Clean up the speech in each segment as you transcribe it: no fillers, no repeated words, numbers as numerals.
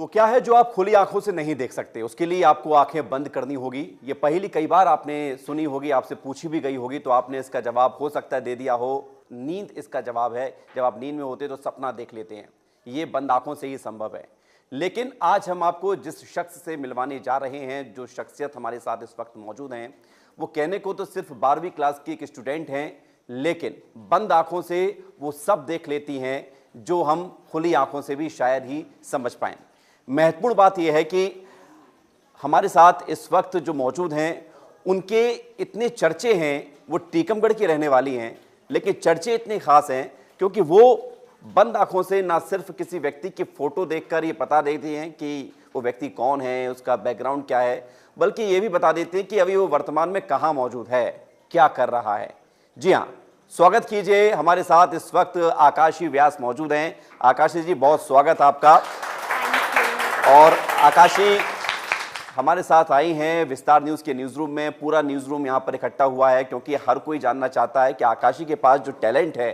वो क्या है जो आप खुली आंखों से नहीं देख सकते, उसके लिए आपको आंखें बंद करनी होगी। ये पहेली कई बार आपने सुनी होगी, आपसे पूछी भी गई होगी, तो आपने इसका जवाब हो सकता है दे दिया हो। नींद इसका जवाब है। जब आप नींद में होते तो सपना देख लेते हैं, ये बंद आंखों से ही संभव है। लेकिन आज हम आपको जिस शख्स से मिलवाने जा रहे हैं, जो शख्सियत हमारे साथ इस वक्त मौजूद हैं, वो कहने को तो सिर्फ 12वीं क्लास की एक स्टूडेंट हैं, लेकिन बंद आंखों से वो सब देख लेती हैं जो हम खुली आंखों से भी शायद ही समझ पाएं। महत्वपूर्ण बात यह है कि हमारे साथ इस वक्त जो मौजूद हैं, उनके इतने चर्चे हैं। वो टीकमगढ़ की रहने वाली हैं, लेकिन चर्चे इतने खास हैं क्योंकि वो बंद आंखों से ना सिर्फ किसी व्यक्ति की फोटो देखकर ये बता देती हैं कि वो व्यक्ति कौन है, उसका बैकग्राउंड क्या है, बल्कि ये भी बता देते हैं कि अभी वो वर्तमान में कहाँ मौजूद है, क्या कर रहा है। जी हाँ, स्वागत कीजिए। हमारे साथ इस वक्त आकाशी व्यास मौजूद हैं। आकाशी जी, बहुत स्वागत आपका। और आकाशी हमारे साथ आई हैं विस्तार न्यूज़ के न्यूज़ रूम में। पूरा न्यूज़ रूम यहाँ पर इकट्ठा हुआ है क्योंकि हर कोई जानना चाहता है कि आकाशी के पास जो टैलेंट है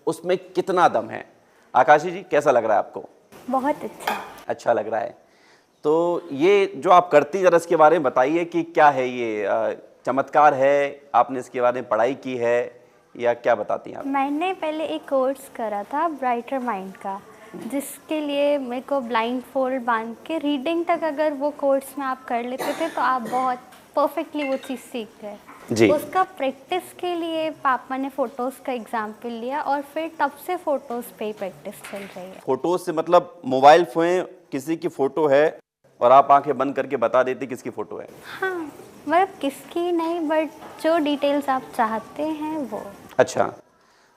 उसमें कितना दम है। आकाशी जी, कैसा लग रहा है आपको? बहुत अच्छा लग रहा है। तो ये जो आप करती, जरा इसके बारे में बताइए कि क्या है ये? चमत्कार है, आपने इसके बारे में पढ़ाई की है या क्या बताती हैं आप? मैंने पहले एक कोर्स करा था ब्राइटर माइंड का, जिसके लिए मेरे को ब्लाइंड फोल्ड बांध के रीडिंग तक अगर वो कोर्स में आप कर लेते थे तो आप बहुत परफेक्टली वो चीज़ सीख गए जी। उसका प्रैक्टिस के लिए पापा ने फ़ोटोज़ का एग्जाम्पल लिया और फिर तब से फ़ोटोज़ पे ही प्रैक्टिस चल रही है। फोटोज से मतलब मोबाइल फोन किसी की फ़ोटो है और आप आंखें बंद करके बता देते किसकी फ़ोटो है? हाँ, मतलब किसकी नहीं, बट जो डिटेल्स आप चाहते हैं वो। अच्छा,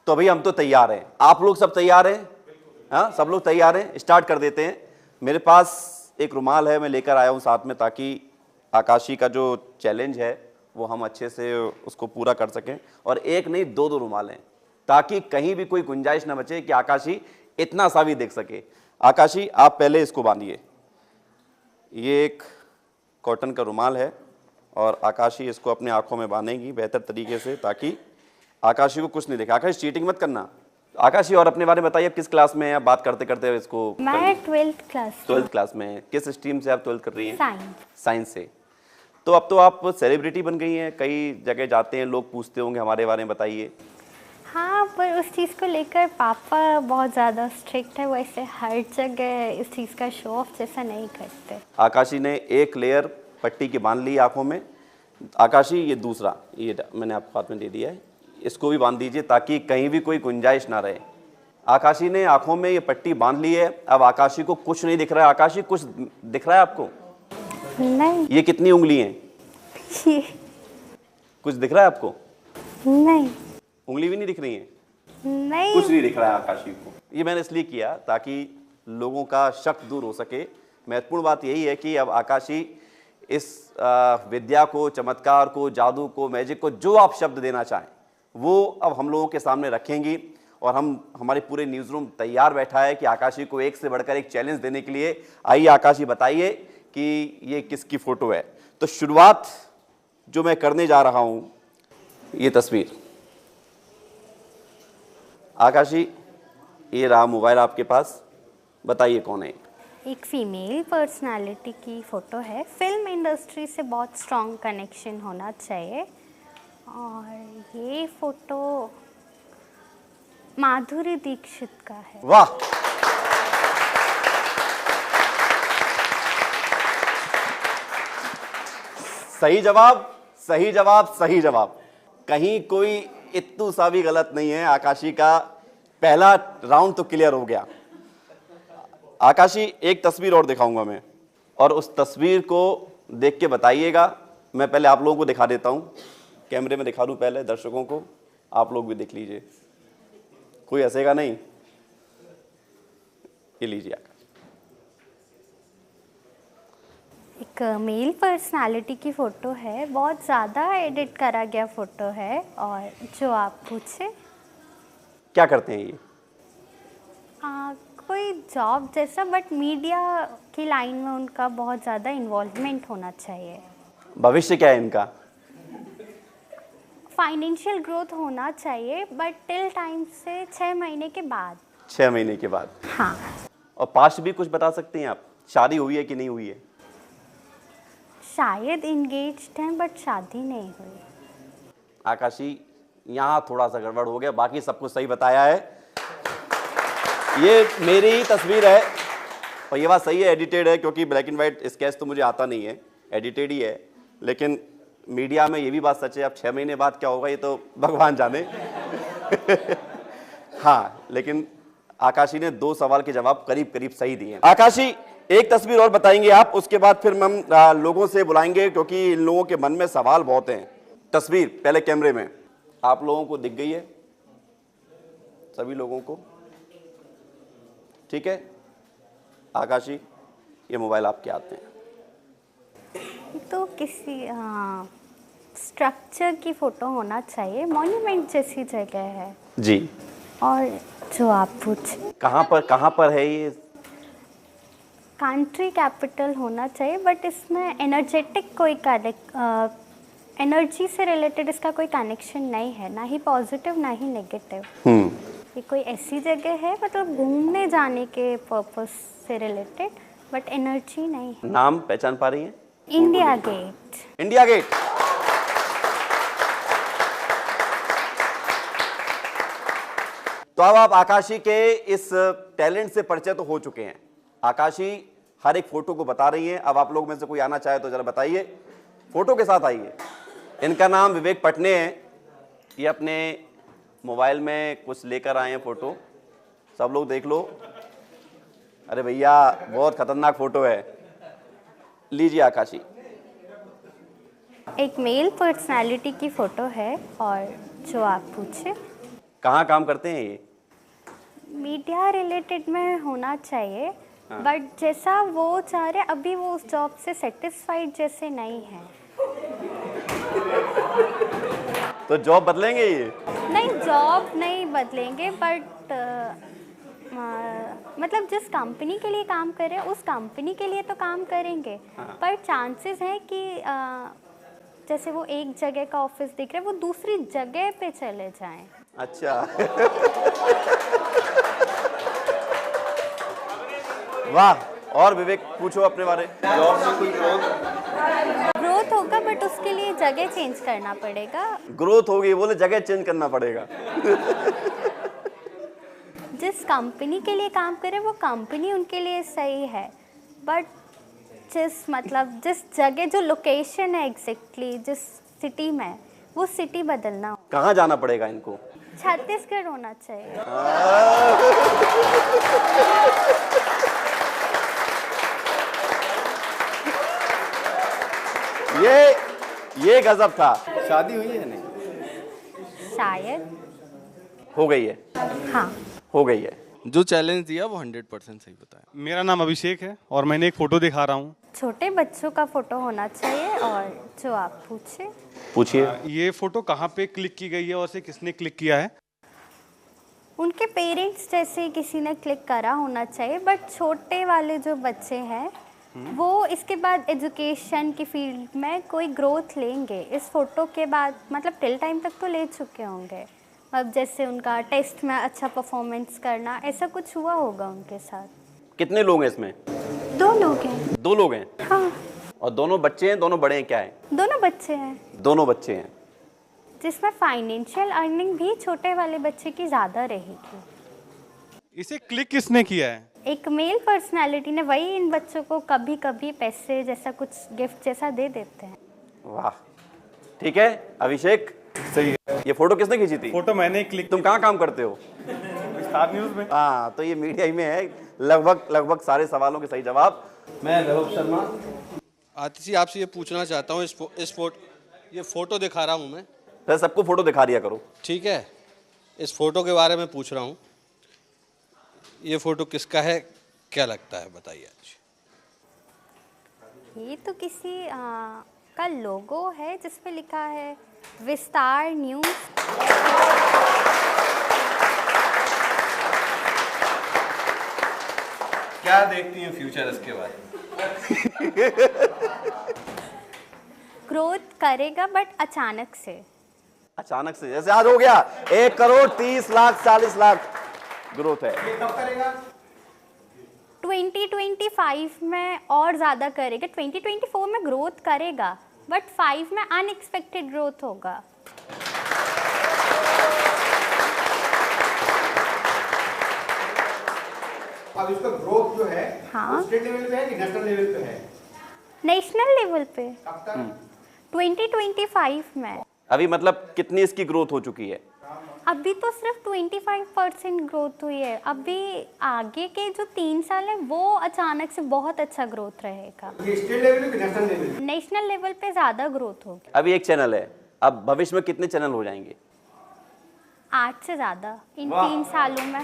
तो अभी हम तो तैयार हैं। आप लोग सब तैयार हैं? हाँ, सब लोग तैयार हैं। स्टार्ट कर देते हैं। मेरे पास एक रुमाल है, मैं लेकर आया हूँ साथ में, ताकि आकाशी का जो चैलेंज है वो हम अच्छे से उसको पूरा कर सकें। और एक नहीं, दो दो रुमाल हैं, ताकि कहीं भी कोई गुंजाइश ना बचे कि आकाशी इतना सा भी देख सके। आकाशी, आप पहले इसको बांधिए। ये एक कॉटन का रुमाल है और आकाशी इसको अपने आंखों में बांधेगी बेहतर तरीके से, ताकि आकाशी को कुछ नहीं दिखे। आकाशी, चीटिंग मत करना। आकाशी, और अपने बारे में बताइए, किस क्लास में हैं आप? बात करते करते इसको। मैं 12th क्लास में। किस स्ट्रीम से आप 12th कर रही हैं? साइंस से। तो अब तो आप सेलिब्रिटी बन गई हैं, कई जगह जाते हैं, लोग पूछते होंगे हमारे बारे में, बताइए। हाँ, पर उस चीज़ को लेकर पापा बहुत ज़्यादा स्ट्रिक्ट है, वैसे हर जगह इस चीज़ का शो ऑफ जैसा नहीं करते। आकाशी ने एक लेयर पट्टी की बांध ली आंखों में। आकाशी, ये दूसरा, ये मैंने आपको हाथ में दे दिया है, इसको भी बांध दीजिए ताकि कहीं भी कोई गुंजाइश ना रहे। आकाशी ने आंखों में ये पट्टी बांध ली है। अब आकाशी को कुछ नहीं दिख रहा है। आकाशी, कुछ दिख रहा है आपको? नहीं। ये कितनी उंगली हैं? कुछ दिख रहा है आपको? नहीं। उंगली भी नहीं दिख रही है? नहीं, कुछ नहीं दिख रहा है आकाशी को। ये मैंने इसलिए किया ताकि लोगों का शक दूर हो सके। महत्वपूर्ण बात यही है कि अब आकाशी इस विद्या को, चमत्कार को, जादू को, मैजिक को, जो आप शब्द देना चाहें वो अब हम लोगों के सामने रखेंगी। और हमारे पूरे न्यूज़ रूम तैयार बैठा है कि आकाशी को एक से बढ़कर एक चैलेंज देने के लिए। आइए आकाशी, बताइए कि ये किसकी फ़ोटो है। तो शुरुआत जो मैं करने जा रहा हूँ, ये तस्वीर। आकाशी, ये रहा मोबाइल आपके पास, बताइए कौन है? एक फीमेल पर्सनालिटी की फ़ोटो है। फिल्म इंडस्ट्री से बहुत स्ट्रॉन्ग कनेक्शन होना चाहिए। और ये फ़ोटो माधुरी दीक्षित का है। वाह, सही जवाब, सही जवाब, सही जवाब। कहीं कोई इत्तू सा भी गलत नहीं है। आकाशी का पहला राउंड तो क्लियर हो गया। आकाशी, एक तस्वीर और दिखाऊंगा मैं, और उस तस्वीर को देख के बताइएगा। मैं पहले आप लोगों को दिखा देता हूं, कैमरे में दिखा दूं पहले दर्शकों को, आप लोग भी देख लीजिए, कोई हंसेगा नहीं। ये लीजिए आकाश। एक मेल पर्सनालिटी की फ़ोटो है, बहुत ज़्यादा एडिट करा गया फ़ोटो है। और जो आप पूछे, क्या करते हैं ये? कोई जॉब जैसा, बट मीडिया की लाइन में उनका बहुत ज़्यादा इन्वॉल्वमेंट होना चाहिए। भविष्य क्या है इनका? फाइनेंशियल ग्रोथ होना चाहिए, बट टिल टाइम से 6 महीने के बाद। 6 महीने के बाद? हाँ। और पास्ट भी कुछ बता सकती हैं आप? शादी हुई है कि नहीं हुई है? शायद इंगेज्ड हैं बट शादी नहीं हुई। आकाशी, यहाँ थोड़ा सा गड़बड़ हो गया, बाकी सब कुछ सही बताया है। ये मेरी ही तस्वीर है और ये बात सही है, एडिटेड है, क्योंकि ब्लैक एंड व्हाइट स्केच तो मुझे आता नहीं है, एडिटेड ही है। लेकिन मीडिया में ये भी बात सच है, अब 6 महीने बाद क्या होगा ये तो भगवान जाने। हाँ, लेकिन आकाशी ने 2 सवाल के जवाब करीब करीब सही दिए। आकाशी, एक तस्वीर और बताएंगे आप, उसके बाद फिर हम लोगों से बुलाएंगे, क्योंकि इन लोगों के मन में सवाल बहुत हैं। तस्वीर पहले कैमरे में आप लोगों को दिख गई है, सभी लोगों को? ठीक है आकाशी, ये मोबाइल आपके हाथ में है। तो किसी स्ट्रक्चर की फ़ोटो होना चाहिए, मॉन्यूमेंट जैसी जगह है जी। और जो आप पूछे कहाँ पर है ये? कंट्री कैपिटल होना चाहिए, बट इसमें एनर्जेटिक कोई एनर्जी से रिलेटेड इसका कोई कनेक्शन नहीं है, ना ही पॉजिटिव ना ही नेगेटिव। ये कोई ऐसी जगह है मतलब घूमने जाने के पर्पस से रिलेटेड, बट एनर्जी नहीं है। नाम पहचान पा रही हैं? India Gate. India Gate. तो अब आप आकाशी के इस टैलेंट से परिचय तो हो चुके हैं। आकाशी हर एक फोटो को बता रही हैं। अब आप लोग में से कोई आना चाहे तो जरा बताइए, फोटो के साथ आइए। इनका नाम विवेक पटने है। ये अपने मोबाइल में कुछ लेकर आए हैं फोटो, सब लोग देख लो। अरे भैया बहुत खतरनाक फोटो है, लीजिए आकाशी। एक मेल पर्सनालिटी की फ़ोटो है और जो आप पूछे। कहाँ काम करते हैं ये? मीडिया रिलेटेड में होना चाहिए, बट जैसा वो चाह रहे अभी वो उस जॉब से सेटिस्फाइड जैसे नहीं है। तो जॉब बदलेंगे ये? नहीं, जॉब नहीं बदलेंगे, बट मतलब जिस कंपनी के लिए काम कर रहे हैं उस कंपनी के लिए तो काम करेंगे, पर चांसेस है कि जैसे वो एक जगह का ऑफिस दिख रहा है वो दूसरी जगह पे चले जाएं। अच्छा। वाह। और विवेक पूछो अपने बारे। जॉब में कोई ग्रोथ होगा, बट उसके लिए जगह चेंज करना पड़ेगा। ग्रोथ होगी, बोले जगह चेंज करना पड़ेगा। जिस कंपनी के लिए काम करे वो कंपनी उनके लिए सही है, बट जिस जगह जो लोकेशन है एग्जैक्टली जिस सिटी में, वो सिटी बदलना हो। कहाँ जाना पड़ेगा इनको? छत्तीसगढ़ होना चाहिए। ये गजब था। शादी हुई है नहीं? शायद हो गई है। हाँ, हो गई है। जो चैलेंज दिया वो 100% सही बताया। मेरा नाम अभिषेक है और मैंने एक फ़ोटो दिखा रहा हूँ। छोटे बच्चों का फ़ोटो होना चाहिए और जो आप पूछे। पूछिए। ये फ़ोटो कहाँ पे क्लिक की गई है और इसे किसने क्लिक किया है? उनके पेरेंट्स जैसे किसी ने क्लिक करा होना चाहिए, बट छोटे वाले जो बच्चे हैं वो इसके बाद एजुकेशन की फील्ड में कोई ग्रोथ लेंगे इस फोटो के बाद, मतलब टिल टाइम तक तो ले चुके होंगे। अब जैसे उनका टेस्ट में अच्छा परफॉर्मेंस करना, ऐसा कुछ हुआ होगा उनके साथ। कितने लोग हैं इसमें? 2 लोग हैं। 2 लोग हैं। हाँ, और दोनों बच्चे हैं? दोनों बड़े हैं? क्या है? दोनों बच्चे हैं, दोनों बच्चे हैं, जिसमें फाइनेंशियल अर्निंग भी छोटे वाले बच्चे की ज़्यादा रहेगी। इसे क्लिक किसने किया है? एक मेल पर्सनालिटी ने, वही इन बच्चों को कभी कभी पैसे जैसा कुछ गिफ्ट जैसा दे देते हैं। वाह। ठीक है अभिषेक, सही है। ये फोटो किसने खींची थी? फोटो मैंने क्लिक। तुम कहाँ काम करते हो? स्टार न्यूज़ में। हाँ, तो ये मीडिया ही में है। लगभग सारे सवालों के सही जवाब। मैं वैभव शर्मा। आतिशी, आपसे ये पूछना चाहता हूँ, ये फोटो दिखा रहा हूँ मैं। फिर सबको फोटो दिखा दिया करो। ठीक है, इस फोटो के बारे में पूछ रहा हूँ। ये फोटो किसका है, क्या लगता है, बताइए आज। ये तो किसी का लोगो है जिस पे लिखा है विस्तार न्यूज़। क्या देखती हैं फ्यूचर इसके बाद? ग्रोथ करेगा बट अचानक से। अचानक से, जैसे आज हो गया 1 करोड़ 30 लाख 40 लाख ग्रोथ है। 2025 2025 में और ज़्यादा करेगा, 2024 में ग्रोथ करेगा, बट 5 में अनएक्सपेक्टेड ग्रोथ होगा। अब इसका ग्रोथ जो है हाँ। स्टेट लेवल पे है कि नेशनल लेवल पे है? नेशनल लेवल पे कब तक? 2025 में। अभी मतलब कितनी इसकी ग्रोथ हो चुकी है? अभी तो सिर्फ 25% ग्रोथ हुई है। अभी आगे के जो 3 साल है वो अचानक से बहुत अच्छा ग्रोथ रहेगा। ये स्टेट लेवल पे कि नेशनल लेवल पे? नेशनल लेवल पे ज़्यादा ग्रोथ होगी। अभी एक चैनल है, अब भविष्य में कितने चैनल हो जाएंगे? 8 से ज़्यादा इन 3 सालों में।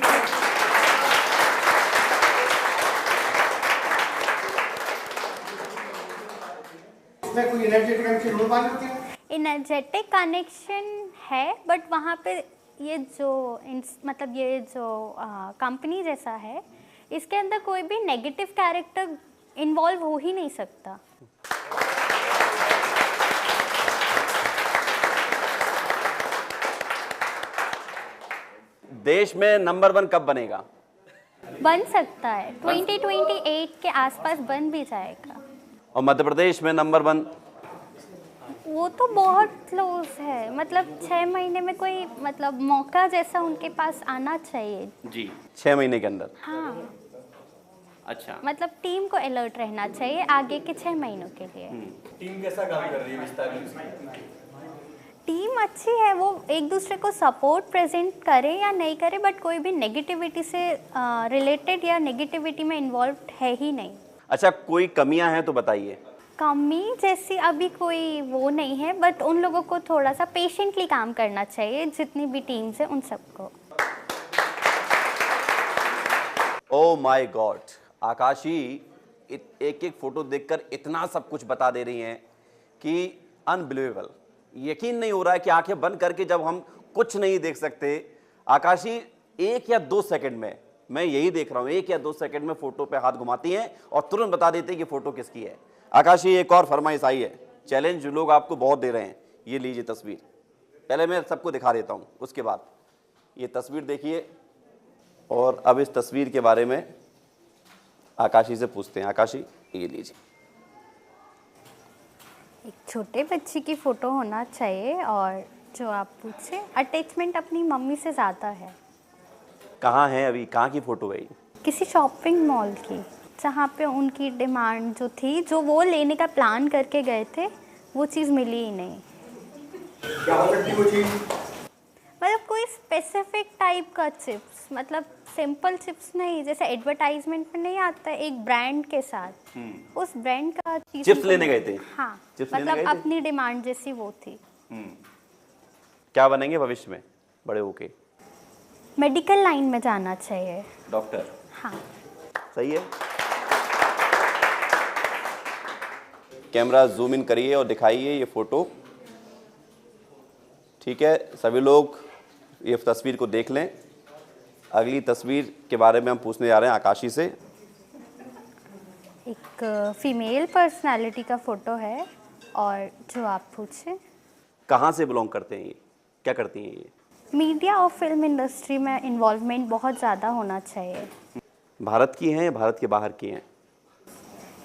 इसमें कोई एनर्जेटिक कनेक्शन हो पानी होती है? एनर्जेटिक कनेक्शन है, बट वहाँ पे ये जो मतलब ये जो कंपनी जैसा है, इसके अंदर कोई भी नेगेटिव कैरेक्टर इन्वॉल्व हो ही नहीं सकता। देश में नंबर 1 कब बनेगा? बन सकता है 2028 के आसपास बन भी जाएगा। और मध्य प्रदेश में नंबर 1? वो तो बहुत क्लोज है, मतलब 6 महीने में कोई मतलब मौका जैसा उनके पास आना चाहिए। जी, 6 महीने के अंदर। हाँ, अच्छा, मतलब टीम को अलर्ट रहना चाहिए आगे के 6 महीनों के लिए। टीम कैसा काम कर रही है विस्तार न्यूज़? टीम अच्छी है, वो एक दूसरे को सपोर्ट प्रेजेंट करे या नहीं करे, बट कोई भी नेगेटिविटी से रिलेटेड या नेगेटिविटी में इन्वॉल्व है ही नहीं। अच्छा, कोई कमियां हैं तो बताइए। कमी जैसी अभी कोई वो नहीं है, बट उन लोगों को थोड़ा सा पेशेंटली काम करना चाहिए, जितनी भी टीम्स है उन सबको। ओ माय गॉड, आकाशी एक एक फोटो देखकर इतना सब कुछ बता दे रही हैं कि अनबिलीवेबल, यकीन नहीं हो रहा है कि आंखें बंद करके जब हम कुछ नहीं देख सकते। आकाशी 1 या 2 सेकंड में, मैं यही देख रहा हूं, 1 या 2 सेकंड में फोटो पे हाथ घुमाती हैं और तुरंत बता देती हैं कि फोटो किसकी है। आकाशी, एक और फरमाइश आई है, चैलेंज लोग आपको बहुत दे रहे हैं। ये लीजिए तस्वीर, पहले मैं सबको दिखा देता हूं, उसके बाद ये तस्वीर देखिए और अब इस तस्वीर के बारे में आकाशी से पूछते हैं। आकाशी, ये लीजिए। एक छोटे बच्चे की फ़ोटो होना चाहिए, और जो आप पूछे अटैचमेंट अपनी मम्मी से ज़्यादा है। कहाँ है अभी, कहाँ की फ़ोटो है ये? किसी शॉपिंग मॉल की, जहाँ पे उनकी डिमांड जो थी, जो वो लेने का प्लान करके गए थे, वो चीज़ मिली ही नहीं। क्या हो सकती है वो चीज? मतलब कोई स्पेसिफिक टाइप का चिप्स, मतलब सिंपल चिप्स नहीं, जैसे एडवर्टाइजमेंट में नहीं आता है एक ब्रांड के साथ, उस ब्रांड का चीज़ चिप्स लेने गए थे? हाँ, चिप्स लेने मतलब गए थे? अपनी डिमांड जैसी वो थी। क्या बनेंगे भविष्य में बड़े होके? मेडिकल लाइन में जाना चाहिए। डॉक्टर? हाँ। सही है। कैमरा जूम इन करिए और दिखाइए ये फोटो। ठीक है, सभी लोग ये तस्वीर को देख लें। अगली तस्वीर के बारे में हम पूछने जा रहे हैं आकाशी से। एक फीमेल पर्सनालिटी का फोटो है, और जो आप पूछे कहाँ से बिलोंग करते हैं ये, क्या करती हैं ये? मीडिया और फिल्म इंडस्ट्री में इन्वॉल्वमेंट बहुत ज़्यादा होना चाहिए। भारत की हैं या भारत के बाहर की हैं?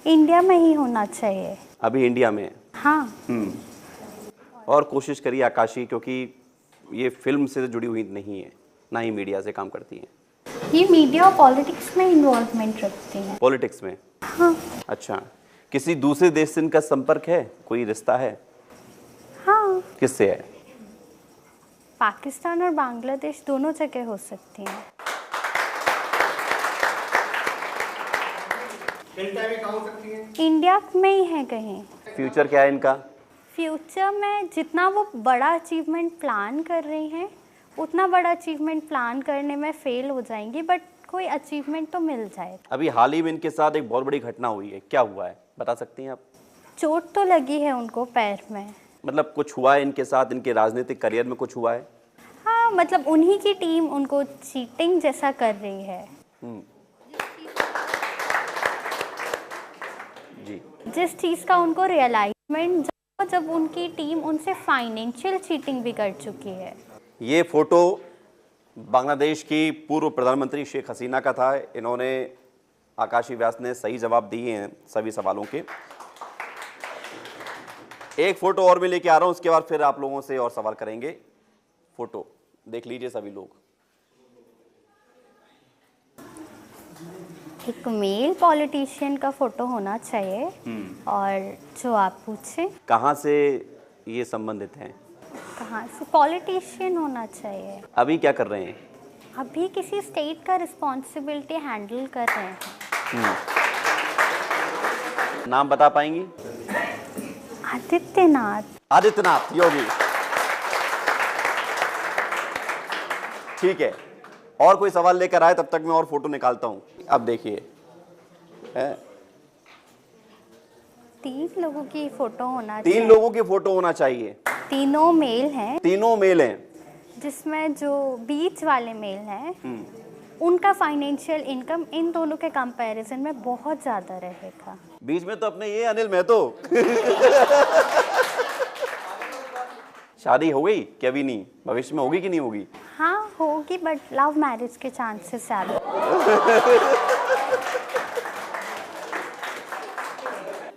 इंडिया में ही होना चाहिए। अभी इंडिया में है। हाँ। और कोशिश करिए आकाशी, क्योंकि ये फिल्म से जुड़ी हुई नहीं है, ना ही मीडिया से काम करती हैं। ये मीडिया और पॉलिटिक्स में इन्वॉल्वमेंट रखती हैं। पॉलिटिक्स में? हाँ। अच्छा, किसी दूसरे देश से इनका संपर्क है, कोई रिश्ता है? हाँ, किससे है? पाकिस्तान और बांग्लादेश दोनों जगह हो सकती हैं। इंडिया में कहाँ हो सकती है? इंडिया में ही है कहीं। फ्यूचर क्या है इनका? फ्यूचर में जितना वो बड़ा अचीवमेंट प्लान कर रही हैं, उतना बड़ा अचीवमेंट प्लान करने में फेल हो जाएंगी, बट कोई अचीवमेंट तो मिल जाएगा। अभी हाल ही में इनके साथ एक बहुत बड़ी घटना हुई है, क्या हुआ है बता सकती हैं आप? चोट तो लगी है उनको पैर में। मतलब कुछ हुआ है इनके साथ, इनके राजनीतिक करियर में कुछ हुआ है? हाँ, मतलब उन्हीं की टीम उनको चीटिंग जैसा कर रही है। जी। जिस चीज़ का उनको रियलाइजमेंट जब उनकी टीम उनसे फाइनेंशियल चीटिंग भी कर चुकी है। ये फोटो बांग्लादेश की पूर्व प्रधानमंत्री शेख हसीना का था। इन्होंने आकाशी व्यास ने सही जवाब दिए हैं सभी सवालों के। एक फोटो और मैं लेके आ रहा हूं, उसके बाद फिर आप लोगों से और सवाल करेंगे। फोटो देख लीजिए सभी लोग। एक मेल पॉलिटिशियन का फोटो होना चाहिए और जो आप पूछे कहाँ से ये संबंधित हैं? कहाँ से, पॉलिटिशियन होना चाहिए। अभी क्या कर रहे हैं? अभी किसी स्टेट का रिस्पॉन्सिबिलिटी हैंडल कर रहे हैं। नाम बता पाएंगी? आदित्यनाथ। आदित्यनाथ योगी। ठीक है, और कोई सवाल लेकर आए तब तक मैं और फोटो निकालता हूं। अब देखिए, 3 लोगों की फोटो होना 3 चाहिए। लोगों की फोटो होना चाहिए। तीनों मेल हैं, तीनों मेल हैं। जिसमें जो बीच वाले मेल हैं उनका फाइनेंशियल इनकम इन दोनों के कंपैरिजन में बहुत ज्यादा रहेगा। बीच में तो अपने ये अनिल महतो। शादी हो गई क्या? अभी नहीं, भविष्य में होगी कि नहीं होगी? हाँ होगी, बट लव मैरिज के चांसेस ज्यादा।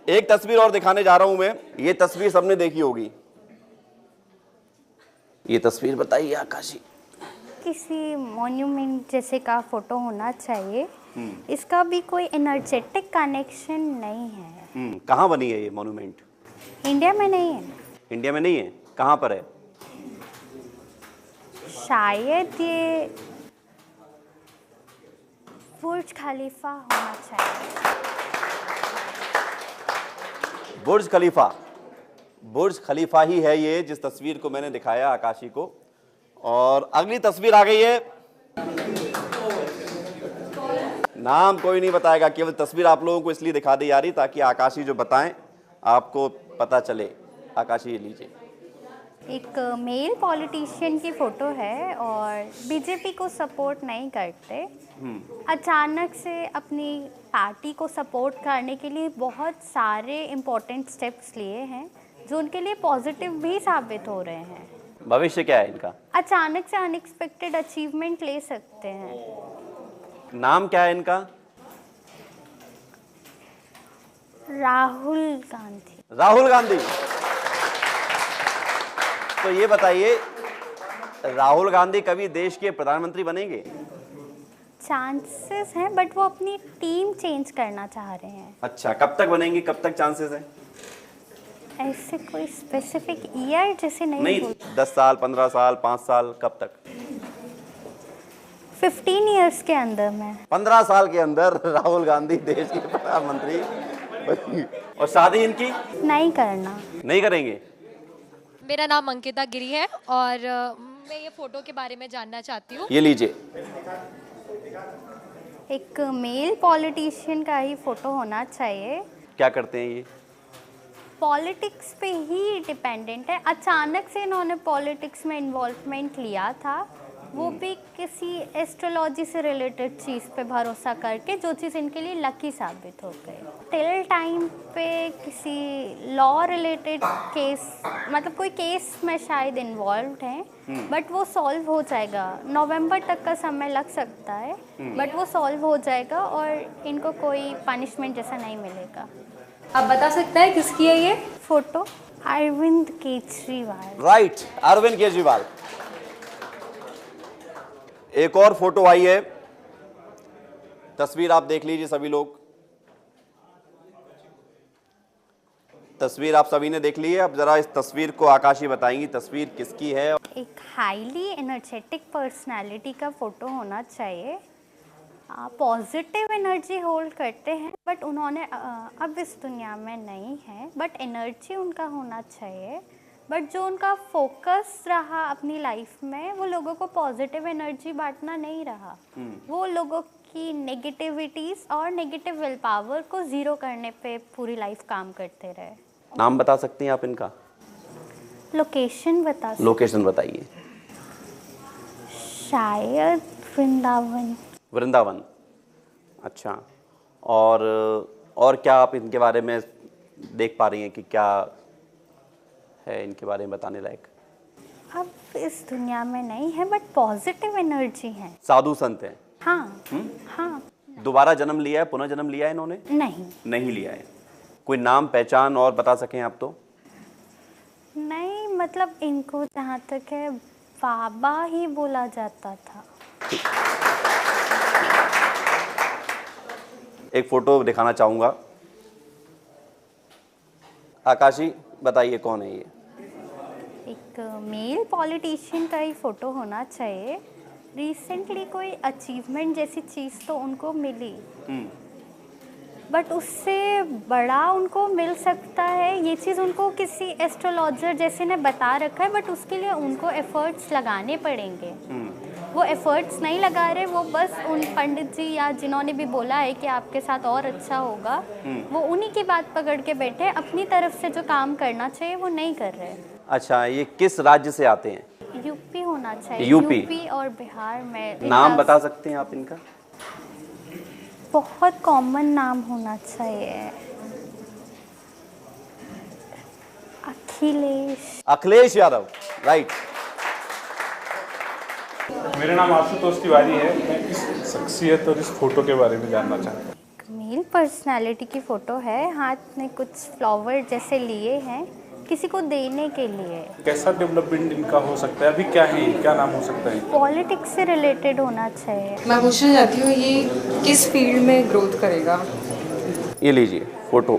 एक तस्वीर और दिखाने जा रहा हूं मैं। ये तस्वीर सबने देखी होगी। ये तस्वीर बताइए आकाशी। किसी मॉन्यूमेंट जैसे का फोटो होना चाहिए। इसका भी कोई एनर्जेटिक कनेक्शन नहीं है। कहाँ बनी है ये मॉन्यूमेंट? इंडिया में नहीं है। इंडिया में नहीं है? कहाँ पर है? शायद ये बुर्ज खलीफा होना चाहिए। बुर्ज खलीफा। बुर्ज खलीफा ही है ये, जिस तस्वीर को मैंने दिखाया आकाशी को। और अगली तस्वीर आ गई है। नाम कोई नहीं बताएगा, केवल तस्वीर आप लोगों को इसलिए दिखा दी जा रही ताकि आकाशी जो बताएं आपको पता चले। आकाशी ये लीजिए। एक मेल पॉलिटिशियन की फोटो है और बीजेपी को सपोर्ट नहीं करते। अचानक से अपनी पार्टी को सपोर्ट करने के लिए बहुत सारे इम्पोर्टेंट स्टेप्स लिए हैं जो उनके लिए पॉजिटिव भी साबित हो रहे हैं। भविष्य क्या है इनका? अचानक से अनएक्सपेक्टेड अचीवमेंट ले सकते हैं। नाम क्या है इनका? राहुल गांधी। राहुल गांधी। तो ये बताइए, राहुल गांधी कभी देश के प्रधानमंत्री बनेंगे? चांसेस हैं, बट वो अपनी टीम चेंज करना चाह रहे हैं। अच्छा, कब तक बनेंगे? कब तक चांसेस हैं? ऐसे कोई स्पेसिफिक ईयर जैसे नहीं, बोल। 10 साल, 15 साल, 5 साल, कब तक? 15 इयर्स के अंदर में। 15 साल के अंदर राहुल गांधी देश के प्रधानमंत्री। और शादी इनकी नहीं करना। नहीं करेंगे? मेरा नाम अंकिता गिरी है और मैं ये फोटो के बारे में जानना चाहती हूँ। ये लीजिए। एक मेल पॉलिटिशियन का ही फोटो होना चाहिए। क्या करते हैं ये? पॉलिटिक्स पे ही डिपेंडेंट है। अचानक से इन्होंने पॉलिटिक्स में इन्वॉल्वमेंट लिया था, वो भी किसी एस्ट्रोलॉजी से रिलेटेड चीज़ पे भरोसा करके, जो चीज़ इनके लिए लकी साबित हो गई। टिल टाइम पे किसी लॉ रिलेटेड केस, मतलब कोई केस में शायद इन्वॉल्व हैं, बट वो सॉल्व हो जाएगा। नवंबर तक का समय लग सकता है, बट वो सॉल्व हो जाएगा और इनको कोई पनिशमेंट जैसा नहीं मिलेगा। आप बता सकते हैं किसकी है ये फोटो? अरविंद केजरीवाल। राइट, अरविंद केजरीवाल। एक और फोटो आई है, तस्वीर आप देख लीजिए सभी लोग। तस्वीर आप सभी ने देख ली है। अब जरा इस तस्वीर को आकाशी बताएंगी तस्वीर किसकी है। एक हाईली एनर्जेटिक पर्सनालिटी का फोटो होना चाहिए। पॉजिटिव एनर्जी होल्ड करते हैं, बट उन्होंने अब इस दुनिया में नहीं है, बट एनर्जी उनका होना चाहिए। बट जो उनका फोकस रहा अपनी लाइफ में, वो लोगों को पॉजिटिव एनर्जी बांटना नहीं रहा। वो लोगों की नेगेटिविटीज और नेगेटिव विल पावर को ज़ीरो करने पे पूरी लाइफ काम करते रहे। नाम बता सकती हैं आप इनका? लोकेशन बता सकते? लोकेशन बताइए। शायद वृंदावन। वृंदावन। अच्छा, और क्या आप इनके बारे में देख पा रही हैं कि क्या है इनके बारे में बताने लायक? अब इस दुनिया में नहीं है, बट पॉजिटिव एनर्जी है। साधु संत हैं? हाँ हाँ। दोबारा जन्म लिया है, पुनर्जन्म लिया है इन्होंने? नहीं नहीं लिया है। कोई नाम पहचान और बता सकें आप तो? नहीं, मतलब इनको जहाँ तक है बाबा ही बोला जाता था। एक फोटो दिखाना चाहूंगा। आकाशी बताइए कौन है ये? एक मेल पॉलिटिशियन का ही फोटो होना चाहिए। रिसेंटली कोई अचीवमेंट जैसी चीज़ तो उनको मिली, बट उससे बड़ा उनको मिल सकता है, ये चीज़ उनको किसी एस्ट्रोलॉजर जैसे ने बता रखा है, बट उसके लिए उनको एफर्ट्स लगाने पड़ेंगे। वो एफर्ट्स नहीं लगा रहे, वो बस उन पंडित जी या जिन्होंने भी बोला है कि आपके साथ और अच्छा होगा, वो उन्हीं की बात पकड़ के बैठे, अपनी तरफ से जो काम करना चाहिए वो नहीं कर रहे। अच्छा, ये किस राज्य से आते हैं? यूपी होना चाहिए। यूपी और बिहार में। नाम बता सकते हैं आप इनका? बहुत कॉमन नाम होना चाहिए। अखिलेश यादव, राइट। मेरा नाम आशुतोष तिवारी है। मैं इस शख्सियत और इस फोटो के बारे में जानना चाहता हूँ। मेल पर्सनालिटी की फ़ोटो है, हाथ में कुछ फ्लावर जैसे लिए हैं किसी को देने के लिए। कैसा डेवलपमेंट इनका हो सकता है? अभी क्या है, क्या नाम हो सकता है? पॉलिटिक्स से रिलेटेड होना चाहिए। मैं पूछना चाहती हूँ ये किस फील्ड में ग्रोथ करेगा? ये लीजिए फोटो।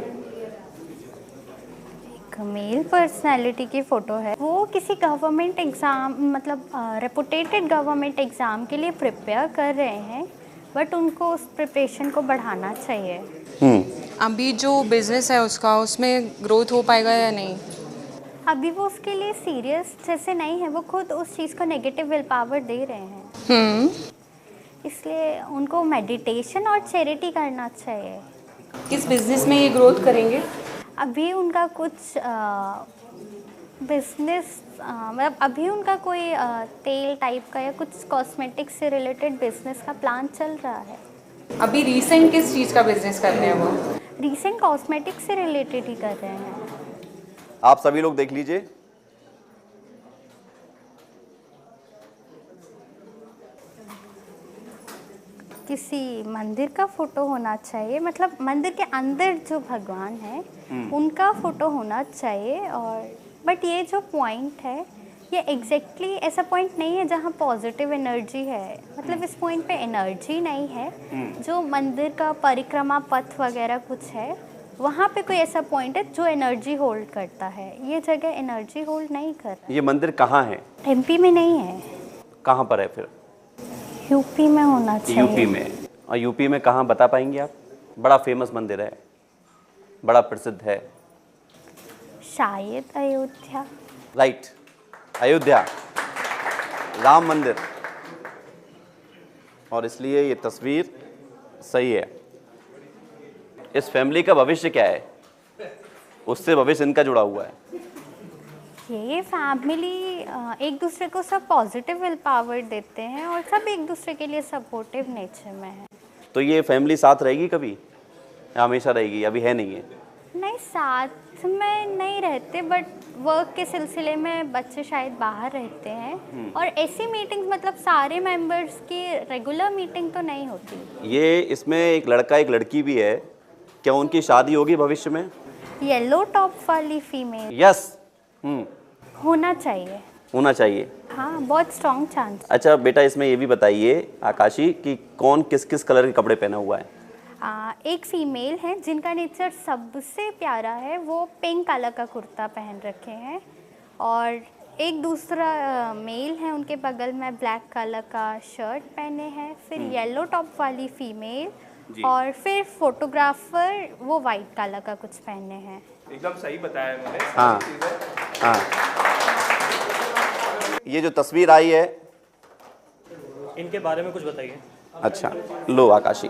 एक मेल पर्सनालिटी की फ़ोटो है, वो किसी गवर्नमेंट एग्ज़ाम, मतलब रेपुटेटेड गवर्नमेंट एग्ज़ाम के लिए प्रिपेयर कर रहे हैं, बट उनको उस प्रिपरेशन को बढ़ाना चाहिए। अभी जो बिजनेस है उसका, उसमें ग्रोथ हो पाएगा या नहीं? अभी वो उसके लिए सीरियस जैसे नहीं है, वो खुद उस चीज़ को नेगेटिव विल पावर दे रहे हैं। इसलिए उनको मेडिटेशन और चैरिटी करना चाहिए। किस बिजनेस में ये ग्रोथ करेंगे? अभी उनका कुछ बिजनेस, मतलब अभी उनका कोई तेल टाइप का या कुछ कॉस्मेटिक्स से रिलेटेड बिजनेस का प्लान चल रहा है। अभी रीसेंट किस चीज़ का बिजनेस कर रहे हैं वो? रीसेंट कॉस्मेटिक्स से रिलेटेड ही कर रहे हैं। आप सभी लोग देख लीजिए। किसी मंदिर का फोटो होना चाहिए, मतलब मंदिर के अंदर जो भगवान है उनका फोटो होना चाहिए। और बट ये जो पॉइंट है ये एग्जैक्टली ऐसा पॉइंट नहीं है जहाँ पॉजिटिव एनर्जी है, मतलब इस पॉइंट पे एनर्जी नहीं है। जो मंदिर का परिक्रमा पथ वगैरह कुछ है, वहाँ पे कोई ऐसा पॉइंट है जो एनर्जी होल्ड करता है। ये जगह एनर्जी होल्ड नहीं कर रहा। ये मंदिर कहाँ है? एमपी में नहीं है। कहाँ पर है फिर? यूपी में होना चाहिए। यूपी में। और यूपी में कहाँ बता पाएंगे आप? बड़ा फेमस मंदिर है, बड़ा प्रसिद्ध है। शायद अयोध्या। राइट, अयोध्या, राम मंदिर। और इसलिए ये तस्वीर सही है। इस फैमिली का भविष्य क्या है? उससे भविष्य इनका जुड़ा हुआ है। ये फैमिली एक दूसरे को सब पॉजिटिव विल पावर देते हैं और सब एक दूसरे के लिए सपोर्टिव नेचर में है। तो ये फैमिली साथ रहेगी कभी या हमेशा रहेगी? अभी है नहीं है? नहीं, साथ में नहीं रहते, बट वर्क के सिलसिले में बच्चे शायद बाहर रहते हैं। और ऐसी मीटिंग्स, मतलब सारे मेंबर्स की रेगुलर मीटिंग तो नहीं होती। ये इसमें एक लड़का एक लड़की भी है, क्या उनकी शादी होगी भविष्य में? येलो टॉप वाली फीमेल। यस। होना चाहिए। होना चाहिए। हाँ, बहुत स्ट्रॉन्ग चांस। अच्छा बेटा, इसमें ये भी बताइए आकाशी कि कौन किस किस कलर के कपड़े पहना हुआ है? एक फीमेल है जिनका नेचर सबसे प्यारा है, वो पिंक कलर का कुर्ता पहन रखे हैं। और एक दूसरा मेल है उनके बगल में, ब्लैक कलर का शर्ट पहने हैं। फिर येलो टॉप वाली फीमेल, और फिर फोटोग्राफर वो वाइट कलर का कुछ पहने हैं। एकदम सही बताया मैंने। हाँ हाँ। ये जो तस्वीर आई है, इनके बारे में कुछ बताइए। अच्छा लो आकाशी।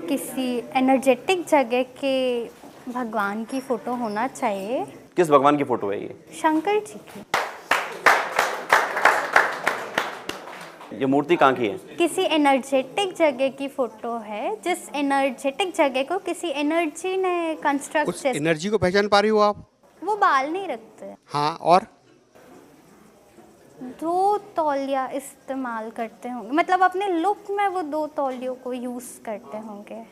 किसी एनर्जेटिक जगह के भगवान की फोटो होना चाहिए। किस भगवान की फोटो है ये? शंकर जी की। ये मूर्ति कहाँ की है? किसी एनर्जेटिक जगह की फोटो है, जिस एनर्जेटिक जगह को किसी एनर्जी ने कंस्ट्रक्ट। उस एनर्जी को पहचान पा रही हो आप? वो बाल नहीं रखते। हाँ, और 2 तौलिया इस्तेमाल करते होंगे, मतलब अपने लुक में वो 2 तौलियों को यूज़ करते होंगे।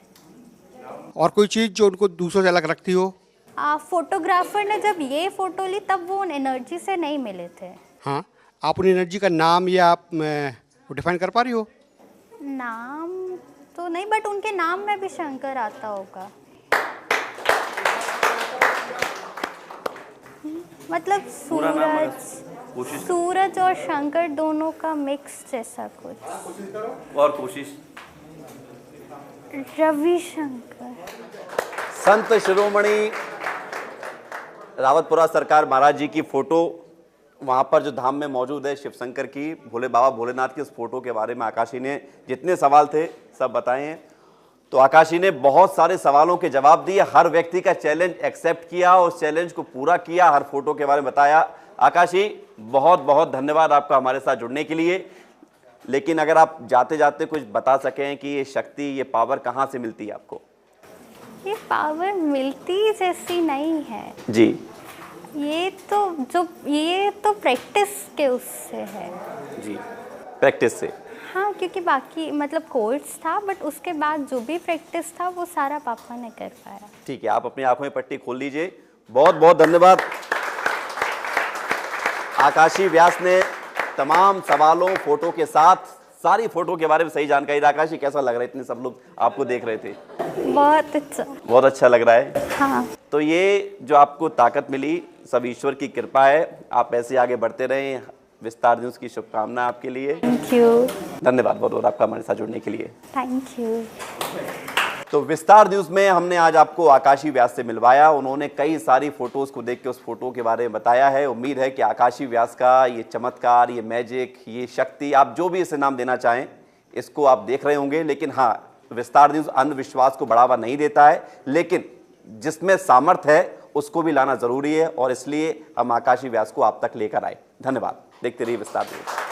और कोई चीज़ जो उनको दूसरों से अलग रखती हो? फोटोग्राफर ने जब ये फ़ोटो ली तब वो उन एनर्जी से नहीं मिले थे। हाँ, आप उन एनर्जी का नाम या आप वो डिफाइन कर पा रही हो? नाम तो नहीं, बट उनके नाम में भी शंकर आता होगा। मतलब सूरज और शंकर दोनों का मिक्स जैसा कुछ। और कोशिश। रविशंकर। संत शिरोमणि रावतपुरा सरकार महाराज जी की फोटो वहाँ पर जो धाम में मौजूद है शिव शंकर की, भोले बाबा भोलेनाथ की, उस फोटो के बारे में आकाशी ने जितने सवाल थे सब बताए हैं। तो आकाशी ने बहुत सारे सवालों के जवाब दिए, हर व्यक्ति का चैलेंज एक्सेप्ट किया, उस चैलेंज को पूरा किया, हर फोटो के बारे में बताया। आकाशी बहुत बहुत धन्यवाद आपका हमारे साथ जुड़ने के लिए। लेकिन अगर आप जाते जाते कुछ बता सकें कि ये शक्ति, ये पावर कहाँ से मिलती है आपको? ये पावर मिलती जैसी नहीं है जी, ये तो प्रैक्टिस के उससे है जी, प्रैक्टिस से। हाँ, क्योंकि बाकी मतलब कोर्स था, बट उसके बाद जो भी प्रैक्टिस था वो सारा पापा ने कर पाया। ठीक है, आप अपनी आंखों में पट्टी खोल लीजिए। बहुत बहुत धन्यवाद। आकाशी व्यास ने तमाम सवालों, फोटो के साथ सारी फोटो के बारे में सही जानकारी। आकाशी, कैसा लग रहा है? इतने सब लोग आपको देख रहे थे। बहुत अच्छा लग रहा है। हाँ। तो ये जो आपको ताकत मिली सब ईश्वर की कृपा है। आप ऐसे आगे बढ़ते रहें। विस्तार न्यूज़ की शुभकामना आपके लिए। Thank you. धन्यवाद बहुत बहुत आपका हमारे साथ जुड़ने के लिए। Thank you. तो विस्तार न्यूज़ में हमने आज आपको आकाशी व्यास से मिलवाया। उन्होंने कई सारी फोटोज़ को देख के उस फोटो के बारे में बताया है। उम्मीद है कि आकाशी व्यास का ये चमत्कार, ये मैजिक, ये शक्ति, आप जो भी इसे नाम देना चाहें, इसको आप देख रहे होंगे। लेकिन हाँ, विस्तार न्यूज़ अंधविश्वास को बढ़ावा नहीं देता है, लेकिन जिसमें सामर्थ्य है उसको भी लाना ज़रूरी है, और इसलिए हम आकाशी व्यास को आप तक लेकर आए। धन्यवाद। देखते रहिए विस्तार न्यूज़।